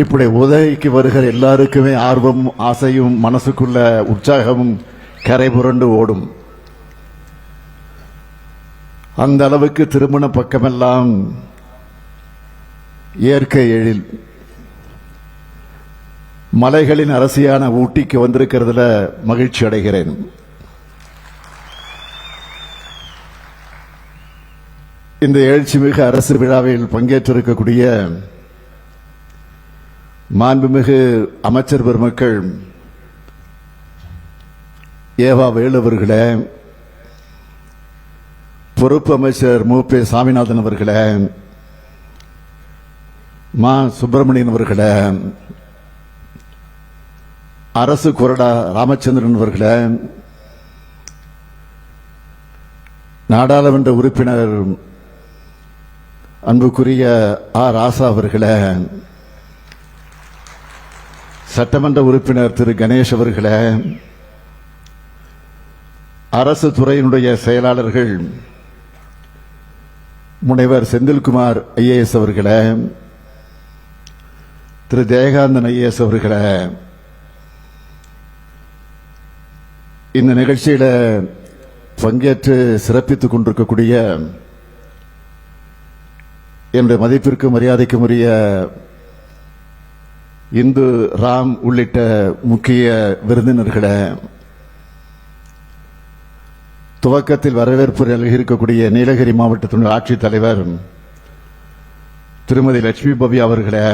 இப்படி உதவிக்கு வருகிற எல்லாருக்குமே ஆர்வம் ஆசையும் மனசுக்குள்ள உற்சாகமும் கரை புரண்டு ஓடும். அந்த அளவுக்கு திருமண பக்கமெல்லாம் இயற்கை எழில். மலைகளின் அரசியான ஊட்டிக்கு வந்திருக்கிறதுல மகிழ்ச்சி அடைகிறேன். இந்த எழுச்சிமிகு அரசு விழாவில் பங்கேற்றிருக்கக்கூடிய மாண்புமிகு அமைச்சர் பெருமக்கள், ஏவா வேலு அவர்களே, பொறுப்பு அமைச்சர் மு.பே. சாமிநாதன் அவர்களே, மா. சுப்பிரமணியன் அவர்களே, அரசு கொறடா ராமச்சந்திரன் அவர்களே, நாடாளுமன்ற உறுப்பினர் அன்புக்குரிய ராசா அவர்களே, சட்டமன்ற உறுப்பினர் திரு கணேஷ் அவர்களே, அரசு துறையினுடைய செயலாளர்கள் முனைவர் செந்தில்குமார் ஐஏஎஸ் அவர்களே, திரு ஜெயகாந்தன் ஐஏஎஸ் அவர்களே, இந்த நிகழ்ச்சியில பங்கேற்று சிறப்பித்துக் கொண்டிருக்கக்கூடிய என்னுடைய மதிப்பிற்கும் மரியாதைக்கும் உரிய இந்து ராம் உள்ளிட்ட முக்கிய விருந்தினர்களே, துவக்கத்தில் வரவேற்பு இருக்கக்கூடிய நீலகிரி மாவட்டத்தினுடைய ஆட்சித்தலைவர் திருமதி லட்சுமி பவி அவர்களே,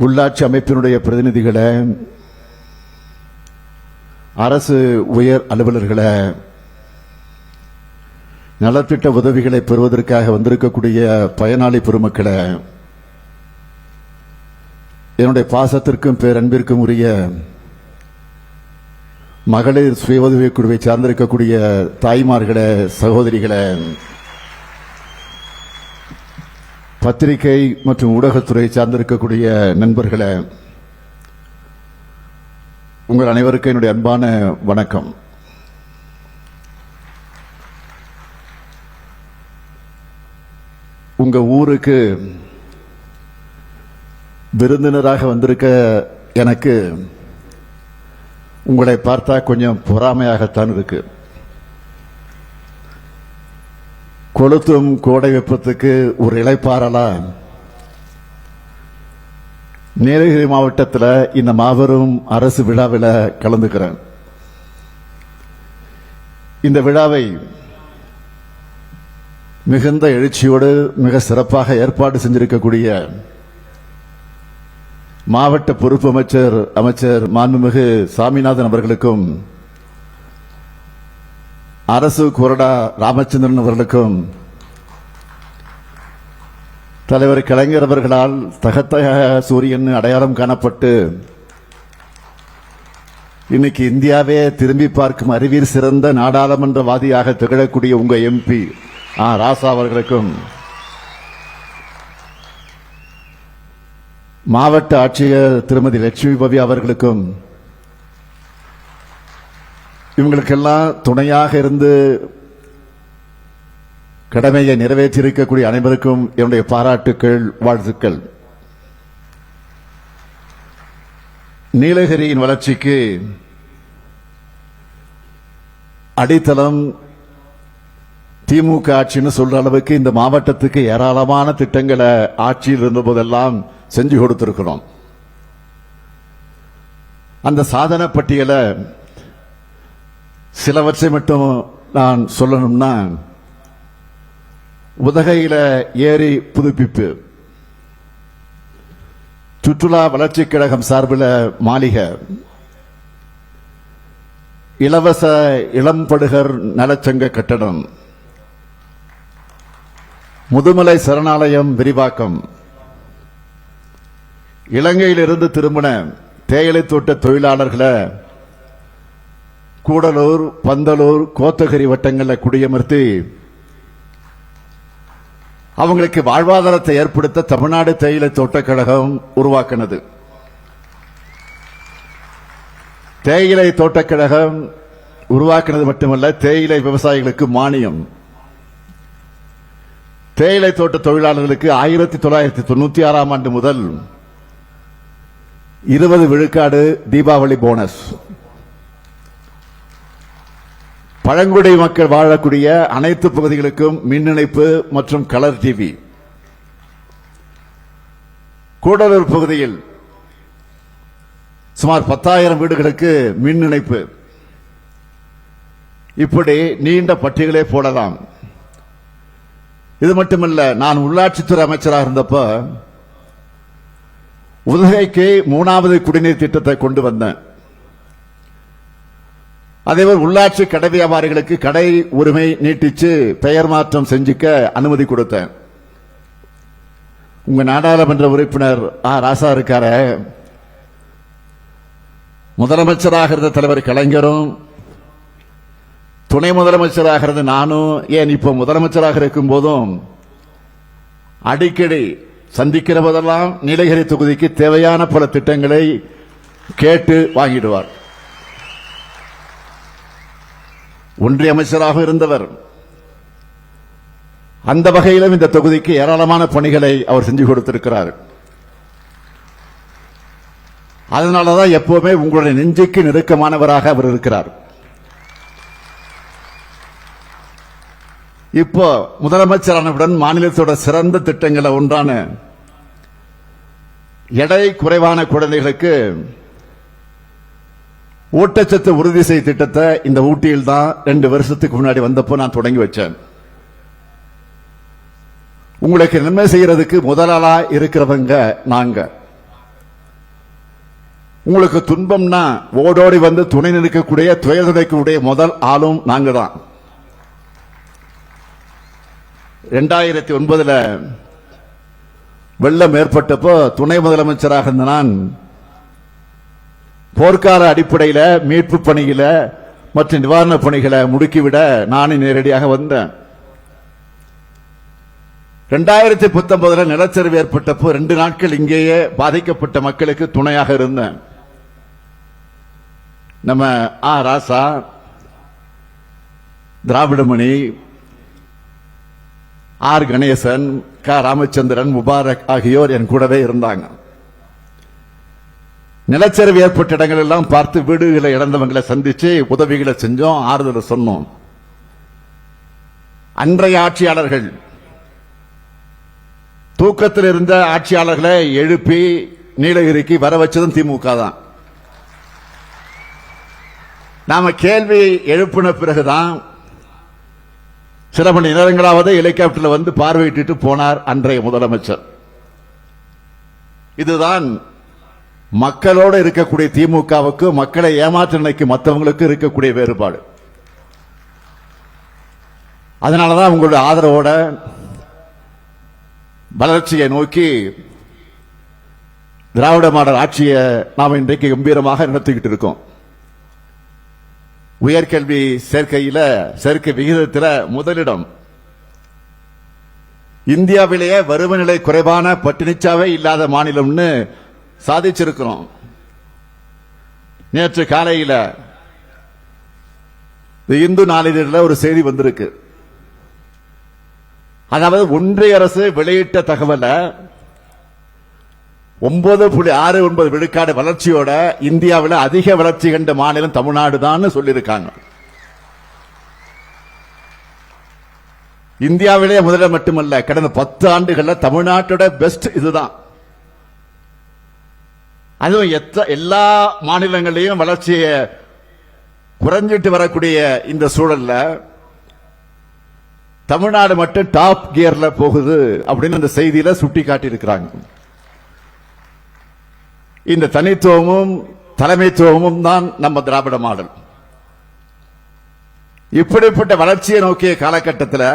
உள்ளாட்சி அமைப்பினுடைய பிரதிநிதிகளே, அரசு உயர் அலுவலர்களே, நலத்திட்ட உதவிகளை பெறுவதற்காக வந்திருக்கக்கூடிய பயனாளி பெருமக்களே, என்னுடைய பாசத்திற்கும் பேரன்பிற்கும் உரிய மகளிர் சுய உதவிக் குழுவை சார்ந்திருக்கக்கூடிய தாய்மார்களே, சகோதரிகளே, பத்திரிகை மற்றும் ஊடகத்துறை சார்ந்திருக்கக்கூடிய நண்பர்களே, உங்கள் அனைவருக்கும் என்னுடைய அன்பான வணக்கம். உங்க ஊருக்கு விருந்தினராக வந்திருக்க எனக்கு உங்களை பார்த்தா கொஞ்சம் பொறாமையாகத்தான் இருக்கு. கொளுத்தும் கோடை வெப்பத்துக்கு ஒரு இளைப்பாறலா நீலகிரி மாவட்டத்தில் இந்த மாபெரும் அரசு விழாவில் கலந்துக்கிறேன். இந்த விழாவை மிகுந்த எழுச்சியோடு மிக சிறப்பாக ஏற்பாடு செஞ்சிருக்கக்கூடிய மாவட்ட பொறுப்பு அமைச்சர் மாண்புமிகு சாமிநாதன் அவர்களுக்கும், அரசு கொறடா ராமச்சந்திரன் அவர்களுக்கும், தலைவர் கலைஞர் அவர்களால் தகத்தக சூரியன் அடையாளம் காணப்பட்டு இன்னைக்கு இந்தியாவே திரும்பி பார்க்கும் அறிவியல் சிறந்த நாடாளுமன்றவாதியாக திகழக்கூடிய உங்க எம்பி ராசா அவர்களுக்கும், மாவட்ட ஆட்சியர் திருமதி லட்சுமி பவி அவர்களுக்கும், இவங்களுக்கெல்லாம் துணையாக இருந்து கடமையை நிறைவேற்றியிருக்கக்கூடிய அனைவருக்கும் என்னுடைய பாராட்டுக்கள், வாழ்த்துக்கள். நீலகிரியின் வளர்ச்சிக்கு அடித்தளம் திமுக ஆட்சின்னு சொல்ற அளவுக்கு இந்த மாவட்டத்துக்கு ஏராளமான திட்டங்களை ஆட்சியில் இருந்த போதெல்லாம் செஞ்சு கொடுத்திருக்கிறோம். அந்த சாதனை பட்டியலை சிலவற்றை மட்டும் நான் சொல்லணும்னா, உதகையில ஏரி புதுப்பிப்பு, சுற்றுலா வளர்ச்சிக் கழகம் சார்பில் மாளிகை, இலவச இளம்படுகர் நலச்சங்க கட்டடம், முதுமலை சரணாலயம் விரிவாக்கம், இலங்கையிலிருந்து திரும்பின தேயிலை தோட்ட தொழிலாளர்களை கூடலூர், பந்தலூர், கோத்தகிரி வட்டங்களில் குடியமர்த்தி அவங்களுக்கு வாழ்வாதாரத்தை ஏற்படுத்த தமிழ்நாடு தேயிலை தோட்டக் கழகம் உருவாக்கினது. தேயிலை தோட்டக் கழகம் உருவாக்கினது மட்டுமல்ல, தேயிலை விவசாயிகளுக்கு மானியம், தேயிலை தோட்ட தொழிலாளர்களுக்கு 1996ஆம் ஆண்டு முதல் 20 விழுக்காடு தீபாவளி போனஸ். பழங்குடி மக்கள் வாழக்கூடிய அனைத்து பகுதிகளுக்கும் மின் இணைப்பு மற்றும் கலர் டிவி. கூடலூர் பகுதியில் சுமார் 10,000 வீடுகளுக்கு மின் இணைப்பு. இப்படி நீண்ட பட்டியலே போடலாம். இது மட்டுமல்ல, நான் உள்ளாட்சித்துறை அமைச்சராக இருந்தப்ப உதகைக்கு 3வது குடிநீர் திட்டத்தை கொண்டு வந்தேன். அதேபோல் உள்ளாட்சி கடை வியாபாரிகளுக்கு கடை உரிமை நீட்டிச்சு பெயர் மாற்றம் செஞ்சுக்க அனுமதி கொடுத்தேன். உங்க நாடாளுமன்ற உறுப்பினர் ராசா இருக்கார, முதலமைச்சராக இருந்த தலைவர் கலைஞரும் துணை முதலமைச்சராக இருந்த நானும், ஏன் இப்ப முதலமைச்சராக இருக்கும் போதும் அடிக்கடி சந்திக்கிற போதெல்லாம் நீலகிரி தொகுதிக்கு தேவையான பல திட்டங்களை கேட்டு வாங்கிடுவார். ஒன்றிய அமைச்சராக இருந்தவர். அந்த வகையிலும் இந்த தொகுதிக்கு ஏராளமான பணிகளை அவர் செஞ்சு கொடுத்திருக்கிறார். அதனாலதான் எப்பவுமே உங்களுடைய நெஞ்சுக்கு நெருக்கமானவராக அவர் இருக்கிறார். இப்போ முதலமைச்சரானவுடன் மாநிலத்தோட சிறந்த திட்டங்களை ஒன்றான எடை குறைவான குழந்தைகளுக்கு ஊட்டச்சத்து உறுதி செய் திட்டத்தை இந்த ஊட்டியில் தான் 2 வருஷத்துக்கு முன்னாடி வந்தப்போ நான் தொடங்கி வச்சேன். உங்களுக்கு நன்மை செய்யறதுக்கு முதலாளா இருக்கிறவங்க நாங்க. உங்களுக்கு துன்பம்னா ஓடோடி வந்து துணை நிற்கக்கூடிய துயர் துடைக்கக்கூடிய முதல் ஆளும் நாங்க தான். 2009 வெள்ளம் ஏற்பட்டப்போ துணை முதலமைச்சராக இருந்த நான் போர்க்கால அடிப்படையில் மீட்பு பணியில மற்றும் நிவாரண பணிகளை முடுக்கிவிட நானே நேரடியாக வந்தேன். 2019 நிலச்சரிவு ஏற்பட்டப்போ 2 நாட்கள் இங்கேயே பாதிக்கப்பட்ட மக்களுக்கு துணையாக இருந்தேன். நம்ம ராசா, திராவிடமணி, கணேசன், ராமச்சந்திரன், முபாரக் ஆகியோர் என் கூடவே இருந்தாங்க. நிலச்சரிவு ஏற்பட்ட இடங்கள் எல்லாம் பார்த்து வீடுகளை இழந்தவங்களை சந்திச்சு உதவிகளை செஞ்சோம், ஆறுதலை சொன்னோம். அன்றைய ஆட்சியாளர்கள் தூக்கத்தில் இருந்த ஆட்சியாளர்களை எழுப்பி நீலகிரிக்கு வர வச்சதும் திமுக தான். நாம கேள்வி எழுப்பின பிறகுதான் சில மணி நேரங்களாவது ஹெலிகாப்டர்ல வந்து பார்வையிட்டு போனார் அன்றைய முதலமைச்சர். இதுதான் மக்களோடு இருக்கக்கூடிய திமுகவுக்கு, மக்களை ஏமாற்ற நினைக்கும் மற்றவங்களுக்கு இருக்கக்கூடிய வேறுபாடு. அதனாலதான் உங்களுடைய ஆதரவோட வளர்ச்சியை நோக்கி திராவிட மாடல் ஆட்சியை நாம் இன்றைக்கு கம்பீரமாக நடத்திக்கிட்டு இருக்கோம். உயர்கல்வி சேர்க்கை விகிதத்தில் முதலிடம். இந்தியாவிலேயே வறுமை நிலை குறைவான பட்டினிச்சாவே இல்லாத மாநிலம்னு சாதிச்சிருக்கிறோம். நேற்று காலையில் இந்து நாளிதழில் ஒரு செய்தி வந்திருக்கு. அதாவது ஒன்றிய அரசு வெளியிட்ட தகவலை 9.69 விழுக்காடு வளர்ச்சியோட இந்தியாவில் அதிக வளர்ச்சி கண்ட மாநிலம் தமிழ்நாடு தான் சொல்லியிருக்காங்க. இந்தியாவிலே முதலிடம் மட்டுமல்ல, கடந்த 10 ஆண்டுகள்ல தமிழ்நாட்டோட பெஸ்ட் இதுதான். அதுவும் எல்லா மாநிலங்களையும் வளர்ச்சியை குறைஞ்சிட்டு வரக்கூடிய இந்த சூழல்ல தமிழ்நாடு மட்டும் டாப் கியர்ல போகுது அப்படின்னு அந்த செய்தியில சுட்டி காட்டி இருக்கிறாங்க. இந்த தனித்துவமும் தலைமைத்துவமும் தான் நம்ம திராவிட மாடல். இப்படிப்பட்ட வளர்ச்சியை நோக்கிய காலகட்டத்தில்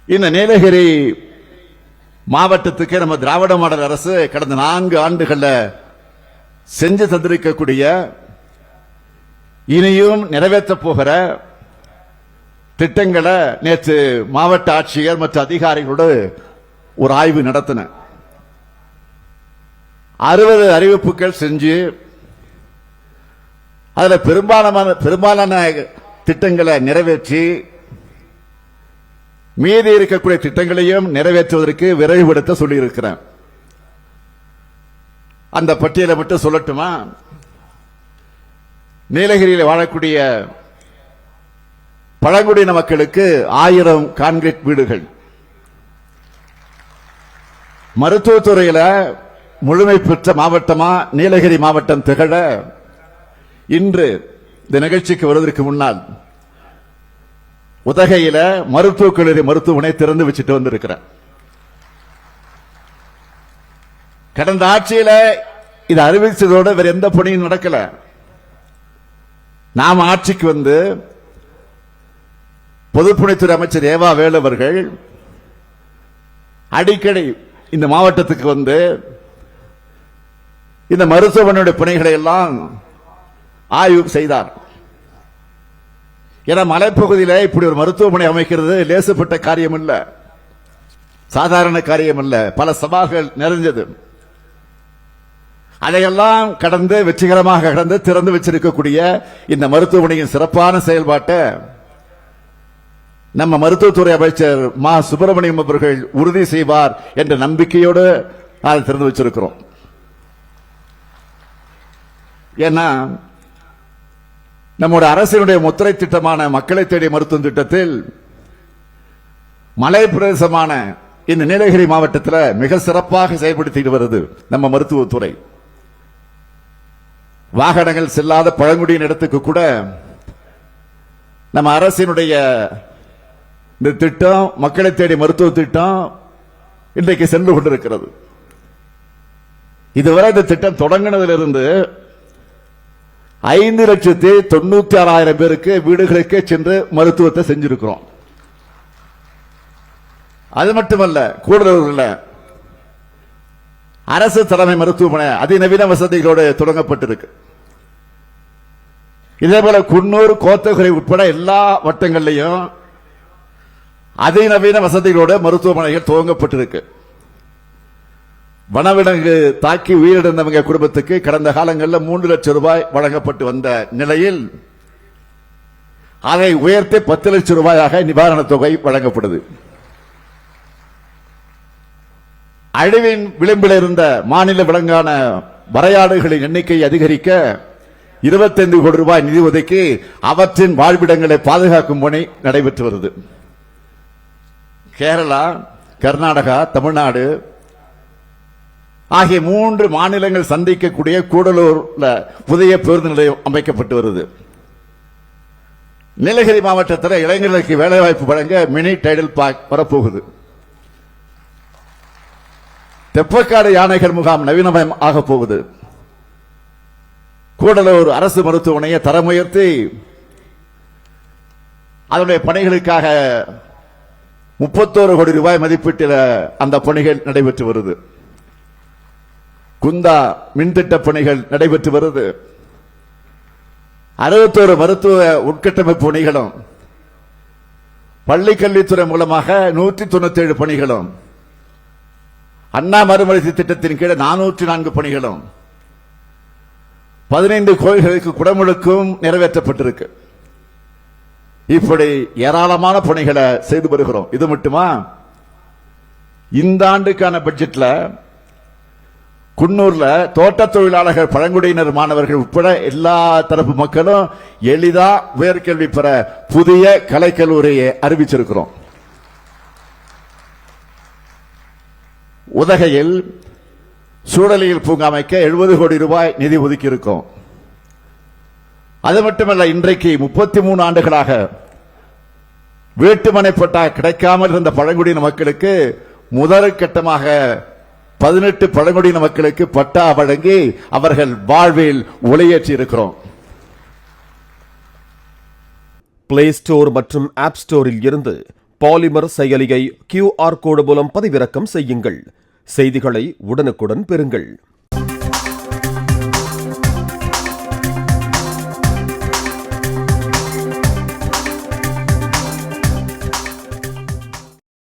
இந்த நீலகிரி மாவட்டத்துக்கு நம்ம திராவிட மாடல் அரசு கடந்த 4 ஆண்டுகள்ல செஞ்சு தந்திருக்கக்கூடிய இனியும் நிறைவேற்ற போகிற திட்டங்களை நேற்று மாவட்ட ஆட்சியர் மற்றும் அதிகாரிகளோடு ஒரு ஆய்வு நடத்தின. 60 அறிவிப்புகள் செஞ்சு அதுல பெரும்பாலான திட்டங்களை நிறைவேற்றி மீதி இருக்கக்கூடிய திட்டங்களையும் நிறைவேற்றுவதற்கு விரைவுபடுத்த சொல்லியிருக்கிறேன். அந்த பட்டியலை மட்டும் சொல்லட்டுமா? நீலகிரியில் வாழக்கூடிய பழங்குடியின மக்களுக்கு 1000 கான்கிரீட் வீடுகள். மருத்துவத்துறையில முழுமை பெற்ற மாவட்டமா நீலகிரி மாவட்டம் திகழ இன்று இந்த நிகழ்ச்சிக்கு வருவதற்கு முன்னால் உதகையில மருத்துவக் கல்லூரி மருத்துவமனை திறந்து வச்சுட்டு வந்திருக்கிறேன். கடந்த ஆட்சியில இது அறிவிச்சதோடு வேற எந்த பணியும் நடக்கல. நாம் ஆட்சிக்கு வந்து பொதுப்பணித்துறை அமைச்சர் ஏவா வேலு அவர்கள் அடிக்கடி இந்த மாவட்டத்துக்கு வந்து இந்த மருத்துவமனையுடைய பணிகளை எல்லாம் ஆய்வு செய்தார். என மலைப்பகுதியில் இப்படி ஒரு மருத்துவமனை அமைக்கிறது லேசுப்பட்ட காரியம் இல்ல, சாதாரண காரியம் இல்ல. பல சவால்கள் நிறைஞ்சது. அதையெல்லாம் கடந்து வெற்றிகரமாக கடந்து திறந்து வச்சிருக்கக்கூடிய இந்த மருத்துவமனையின் சிறப்பான செயல்பாட்டை நம்ம மருத்துவத்துறை அமைச்சர் மா சுப்பிரமணியம் அவர்கள் உறுதி செய்வார் என்ற நம்பிக்கையோடு அதை திறந்து வச்சிருக்கிறோம். ஏன்னா நம்முடைய அரசினுடைய முத்திரை திட்டமான மக்களை தேடிய மருத்துவ திட்டத்தில் மலை பிரதேசமான இந்த நீலகிரி மாவட்டத்தில் மிக சிறப்பாக செயல்படுத்திட்டு வருது நம்ம மருத்துவத்துறை. வாகனங்கள் செல்லாத பழங்குடியின் இடத்துக்கு கூட நம்ம அரசினுடைய இந்த திட்டம் மக்களை தேடி மருத்துவ திட்டம் இன்றைக்கு சென்று கொண்டிருக்கிறது. இதுவரை இந்த திட்டம் தொடங்கினதிலிருந்து 5,96,000 பேருக்கு வீடுகளுக்கே சென்று மருத்துவத்தை செஞ்சிருக்கிறோம். அது மட்டுமல்ல, கூடலூர்ல அரசு தலைமை மருத்துவமனை அதிநவீன வசதிகளோடு தொடங்கப்பட்டிருக்கு. இதே போல குன்னூர், கோத்தகிரி உட்பட எல்லா வட்டங்களிலையும் அதிநவீன வசதிகளோடு மருத்துவமனைகள் துவங்கப்பட்டிருக்கு. வனவிலங்கு தாக்கி உயிரிழந்தவங்க குடும்பத்துக்கு கடந்த காலங்களில் 3 லட்சம் ரூபாய் வழங்கப்பட்டு வந்த நிலையில் அதை உயர்த்தி 10 லட்சம் ரூபாயாக நிவாரணத் தொகை வழங்கப்படுது. அழிவின் விளிம்பில் இருந்த மாநில விலங்கான வரையாடுகளின் எண்ணிக்கையை அதிகரிக்க 25 கோடி ரூபாய் நிதி ஒதுக்கி அவற்றின் வாழ்விடங்களை பாதுகாக்கும் பணி நடைபெற்று வருது. கேரளா, கர்நாடகா, தமிழ்நாடு ஆகிய 3 மாநிலங்கள் சந்திக்கக்கூடிய கூடலூர்ல புதிய பேருந்து நிலையம் அமைக்கப்பட்டு வருது. நீலகிரி மாவட்டத்தில் இளைஞர்களுக்கு வேலைவாய்ப்பு வழங்க மினி டைடல் பார்க் வரப்போகுது. தெப்பக்காடு யானைகள் முகாம் நவீனமயம் ஆக போகுது. கூடலூர் அரசு மருத்துவமனையை தரமுயர்த்தி அதனுடைய பணிகளுக்காக 31 கோடி ரூபாய் மதிப்பீட்டில் அந்த பணிகள் நடைபெற்று வருது. குந்தா மின்திட்ட பணிகள் நடைபெற்று வருது. 61 மருத்துவ உட்கட்டமைப்பு பணிகளும், பள்ளிக்கல்வித்துறை மூலமாக 197 பணிகளும், அண்ணா மறுமலர்ச்சி திட்டத்தின் கீழ் 404 பணிகளும், 15 கோயில்களுக்கு குடமுழுக்கும் நிறைவேற்றப்பட்டிருக்கு. இப்படி ஏராளமான பணிகளை செய்து வருகிறோம். இது மட்டுமா, இந்த ஆண்டுக்கான பட்ஜெட்ல குன்னூர்ல தோட்ட தொழிலாளர்கள், பழங்குடியினர் மாணவர்கள் உட்பட எல்லா தரப்பு மக்களும் எளிதா உயர்கல்வி பெற புதிய கலைக்கல்லூரியை அறிவிச்சிருக்கிறோம். உதகையில் சூழலியல் பூங்கா அமைக்க 70 கோடி ரூபாய் நிதி ஒதுக்கி இருக்கும். அது மட்டுமல்ல, இன்றைக்கு 33 ஆண்டுகளாக வீட்டுமனை பட்டா கிடைக்காமல் இருந்த பழங்குடியின மக்களுக்கு முதற்கட்டமாக 18 பழங்குடியின மக்களுக்கு பட்டா வழங்கி அவர்கள் வாழ்வில் ஒளியேற்றி இருக்கிறோம். பிளே ஸ்டோர் மற்றும் ஆப் ஸ்டோரில் இருந்து பாலிமர் செயலியை QR கோடு மூலம் பதிவிறக்கம் செய்யுங்கள். செய்திகளை உடனுக்குடன் பெறுங்கள்.